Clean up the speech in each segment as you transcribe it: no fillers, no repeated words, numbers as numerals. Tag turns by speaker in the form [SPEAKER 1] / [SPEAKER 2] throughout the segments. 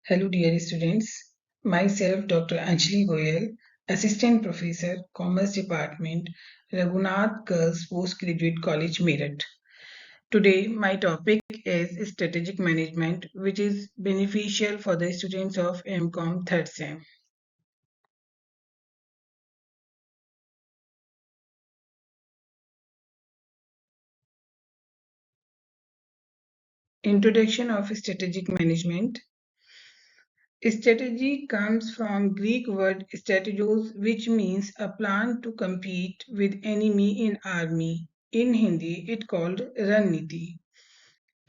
[SPEAKER 1] Hello, dear students. Myself, Dr. Anjali Goyal, Assistant Professor, Commerce Department, Raghunath Girls Postgraduate College, Meerut. Today, my topic is strategic management, which is beneficial for the students of MCOM third sem. Introduction of strategic management. Strategy comes from Greek word strategos, which means a plan to compete with enemy in army. In Hindi, it called रणनीति.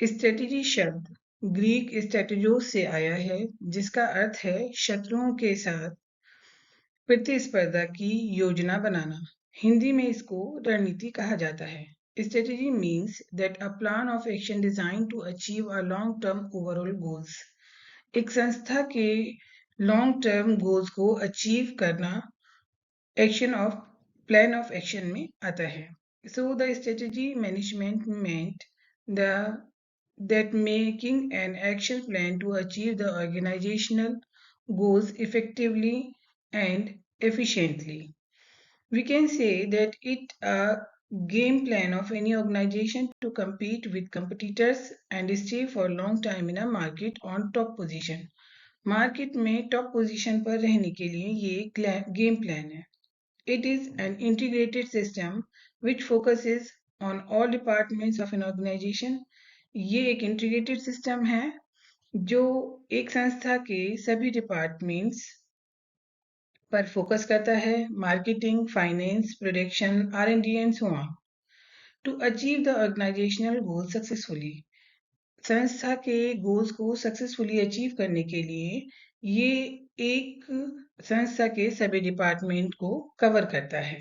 [SPEAKER 1] Strategy शब्द Greek स्ट्रेटेजो से आया है, जिसका अर्थ है शत्रुओं के साथ प्रतिस्पर्धा की योजना बनाना। हिंदी में इसको रणनीति कहा जाता है। Strategy means that a plan of action design to achieve a long term overall goals. एक संस्था के लॉन्ग टर्म गोल्स को अचीव करना action of plan of action में आता है। So the strategy management meant that making an action plan to achieve the organizational goals effectively and efficiently. We can say that it a game plan of any organization to compete with competitors and stay for a long time in a market on top position. Market में top position पर रहने के लिए ये एक game plan है. It is an integrated system which focuses on all departments of an organization. ये एक इंटीग्रेटेड सिस्टम है जो एक संस्था के सभी डिपार्टमेंट्स पर फोकस करता है. Marketing, finance, production, R&D and so on to achieve the organisational goal successfully. संस्था के गोल्स को सक्सेसफुली अचीव करने के लिए ये एक संस्था के सभी डिपार्टमेंट को कवर करता है.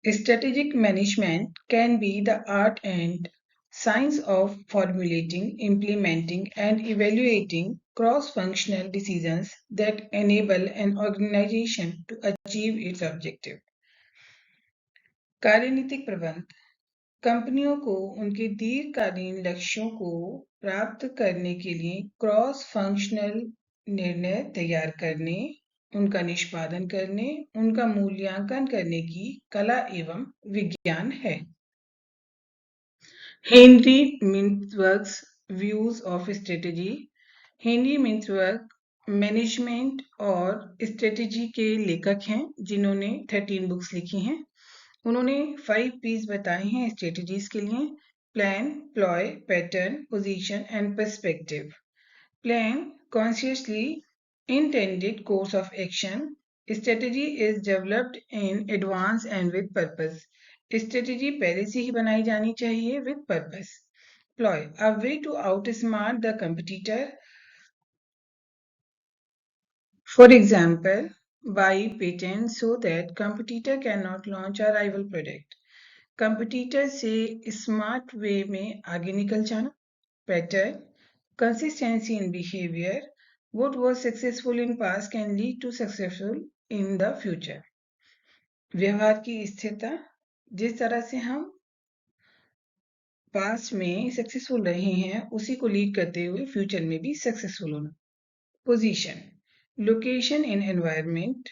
[SPEAKER 1] Strategic management can be the art and science of formulating, implementing, and evaluating cross-functional decisions that enable an organization to achieve its objective. कार्यनीतिक प्रबंध कंपनियों को उनके दीर्घकालीन लक्ष्यों को प्राप्त करने के लिए क्रॉस फंक्शनल निर्णय तैयार करने, उनका निष्पादन करने, उनका मूल्यांकन करने की कला एवं विज्ञान है. Henry Mintzberg's views of strategy. Henry Mintzberg management और स्ट्रेटेजी के लेखक हैं, जिन्होंने 13 बुक्स लिखी हैं. उन्होंने 5 P's बताए हैं स्ट्रेटेजीज के लिए: plan, ploy, pattern, position and perspective. Plan consciously intended course of action. Strategy is developed in advance and with purpose. Strategy पहले से ही बनाई जानी चाहिए with purpose. Ploy, a way to outsmart the competitor. For example, buy patent so that competitor cannot launch a rival product. Competitor से smart way में आगे निकल जाना. Pattern, consistency in behavior. What was successful in past can lead to successful in the future. व्यवहार की स्थिरता, जिस तरह से हम पास्ट में सक्सेसफुल रहे हैं उसी को लीड करते हुए फ्यूचर में भी सक्सेसफुल होना. पोजीशन, लोकेशन इन एनवायरनमेंट,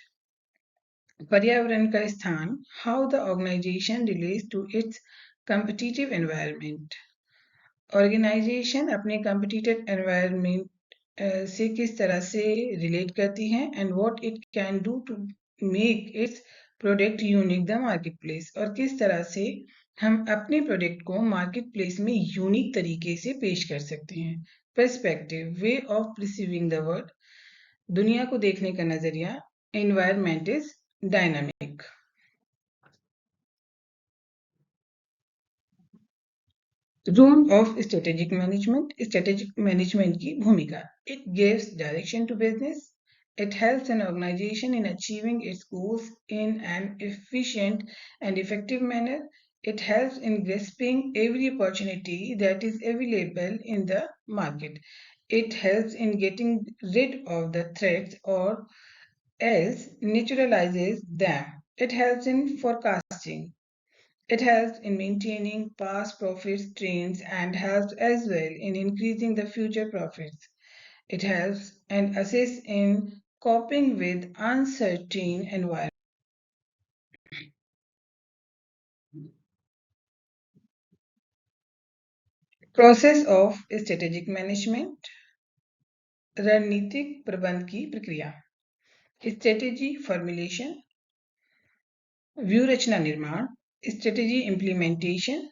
[SPEAKER 1] पर्यावरण का स्थान, how the organisation relates to its competitive environment. Organisation अपने कॉम्पिटिटिव एनवायरनमेंट से किस तरह से रिलेट करती है and what it can do to make its product unique the market place. और किस तरह से हम अपने प्रोडक्ट को मार्केट प्लेस में यूनिक तरीके से पेश कर सकते हैं. Perspective, way of perceiving the world, दुनिया को देखने का नजरिया. Environment is dynamic. Role of strategic management. Strategic management की भूमिका. It gives direction to business. It helps an organization in achieving its goals in an efficient and effective manner. It helps in grasping every opportunity that is available in the market. It helps in getting rid of the threats or else neutralizes them. It helps in forecasting. It helps in maintaining past profits trends and helps as well in increasing the future profits. It helps and assists in coping with uncertain environment. Process of strategic management, रणनीतिक प्रबंध की प्रक्रिया, strategy formulation, view रचना निर्माण, strategy implementation,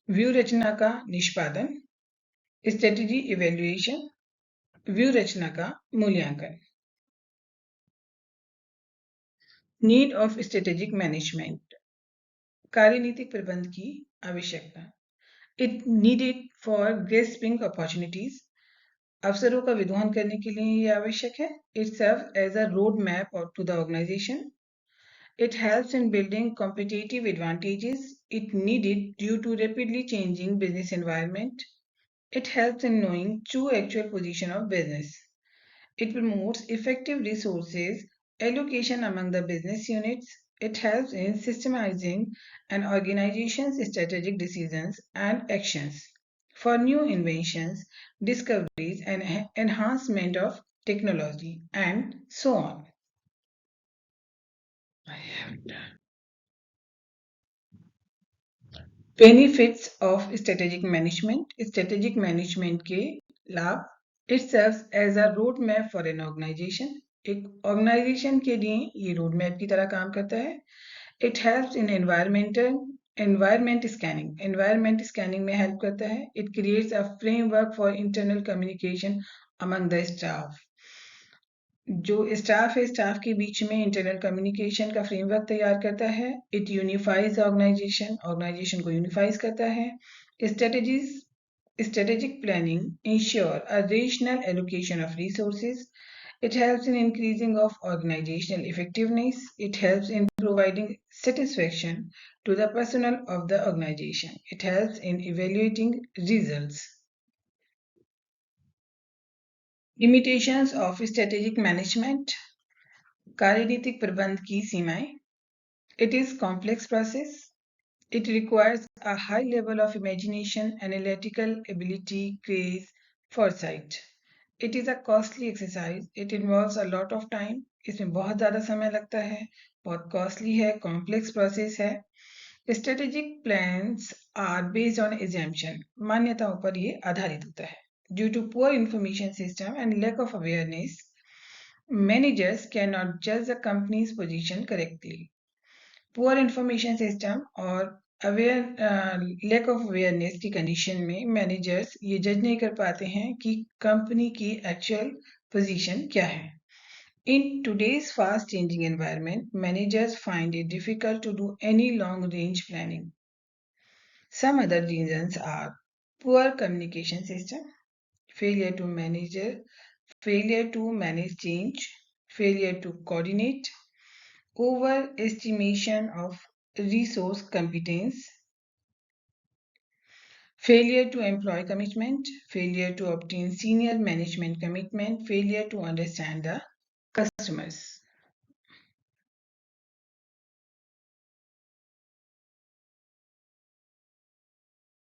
[SPEAKER 1] view रचना का निष्पादन, strategy evaluation, view रचना का मूल्यांकन। नीड ऑफ स्ट्रेटेजिक मैनेजमेंट, कार्यनीतिक प्रबंध की आवश्यकता। It needed for grasping opportunities, अवसरों का विद्वान करने के लिए ये आवश्यक है। It serve as a road map to the organisation. It helps in building competitive advantages it needed due to rapidly changing business environment. It helps in knowing true actual position of business. It promotes effective resources allocation among the business units. It helps in systemizing an organization's strategic decisions and actions for new inventions, discoveries, and enhancement of technology, and so on. I have done. Benefits of strategic management. Strategic management के लाभ. It serves as a road map for an organization. एक organisation के लिए ये road map की तरह काम करता है. It helps in environment scanning. Environment scanning में help करता है. It creates a framework for internal communication among the staff. जो स्टाफ है स्टाफ के बीच में इंटरनल कम्युनिकेशन का फ्रेमवर्क तैयार करता है. इट यूनिफाइज ऑर्गेनाइजेशन को यूनिफाइज करता है. Strategic planning ensure a rational allocation of resources. It helps in increasing of organizational effectiveness. It helps in providing satisfaction to the personnel of the organization. It helps in evaluating results. Limitations of strategic management. कार्यनीतिक प्रबंध की सीमाएं. It is complex process. It requires a high level of imagination, analytical ability, grace, foresight. It is a costly exercise. It involves a lot of time. इसमें बहुत ज़्यादा समय लगता है, बहुत costly है, complex process है. Strategic plans are based on assumption. मान्यताओं पर ये आधारित होता है. Due to poor information system and lack of awareness, managers cannot judge the company's position correctly. Poor information system और lack of awareness की condition में managers ये judge नहीं कर पाते हैं कि company की actual position क्या है. In today's fast changing environment, managers find it difficult to do any long range planning. Some other reasons are poor communication system, failure to manage change, failure to coordinate, overestimation of resource competence, failure to employ commitment, failure to obtain senior management commitment, failure to understand the customers.